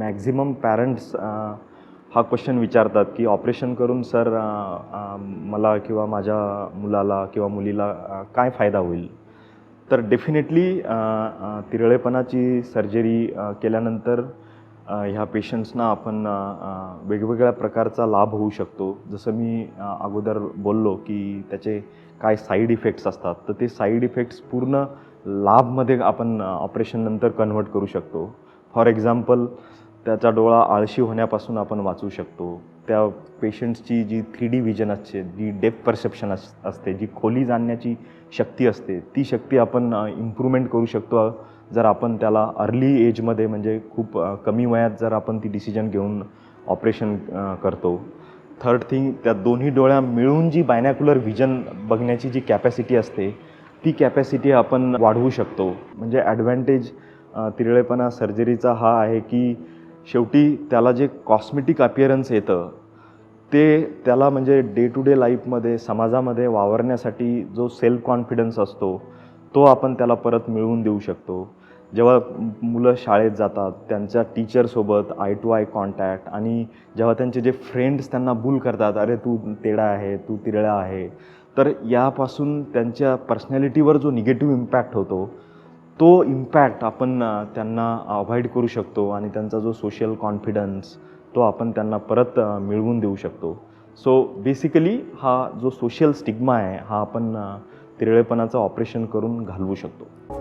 Maximum parents हा question विचारतात की ऑपरेशन करून सर मला किंवा माझ्या मुलाला किंवा मुलीला काय फायदा होईल. तर डेफिनेटली तिरळेपणाची सर्जरी केल्यानंतर ह्या पेशंट्सना आपण वेगवेगळ्या प्रकारचा लाभ होऊ शकतो. जसं मी अगोदर बोललो की त्याचे काय साईड इफेक्ट्स असतात, तर ते साईड इफेक्ट्स पूर्ण लाभमध्ये आपण ऑपरेशननंतर कन्व्हर्ट करू शकतो. फॉर एक्झाम्पल, त्याचा डोळा आळशी होण्यापासून आपण वाचवू शकतो. त्या पेशंट्सची जी 3D व्हिजन असते, जी डेप्थ परसेप्शन असते, जी खोली जाणण्याची शक्ती असते, ती शक्ती आपण इम्प्रूव्हमेंट करू शकतो जर आपण त्याला अर्ली एजमध्ये, म्हणजे खूप कमी वयात जर आपण ती डिसिजन घेऊन ऑपरेशन करतो. थर्ड थिंग, त्या दोन्ही डोळ्या मिळून जी बायनॅक्युलर व्हिजन बघण्याची जी कॅपॅसिटी असते, ती कॅपॅसिटी आपण वाढवू शकतो. म्हणजे ॲडव्हान्टेज तिरळेपणा सर्जरीचा हा आहे की शेवटी त्याला जे कॉस्मेटिक अपिअरन्स येतं, ते त्याला म्हणजे डे टू डे लाईफमध्ये समाजामध्ये वावरण्यासाठी जो सेल्फ कॉन्फिडन्स असतो, तो आपण त्याला परत मिळवून देऊ शकतो. जेव्हा मुलं शाळेत जातात, त्यांच्या टीचरसोबत आय टू आय कॉन्टॅक्ट, आणि जेव्हा त्यांचे जे फ्रेंड्स त्यांना बुल करतात, अरे तू तेडा आहे, तू तिरळा आहे, तर यापासून त्यांच्या पर्सनॅलिटीवर जो निगेटिव्ह इम्पॅक्ट होतो, तो इम्पॅक्ट आपण त्यांना अव्हॉइड करू शकतो आणि त्यांचा जो सोशल कॉन्फिडन्स, तो आपण त्यांना परत मिळवून देऊ शकतो. सो बेसिकली हा जो सोशल स्टिग्मा आहे, हा आपण तिरळेपणाचं ऑपरेशन करून घालवू शकतो.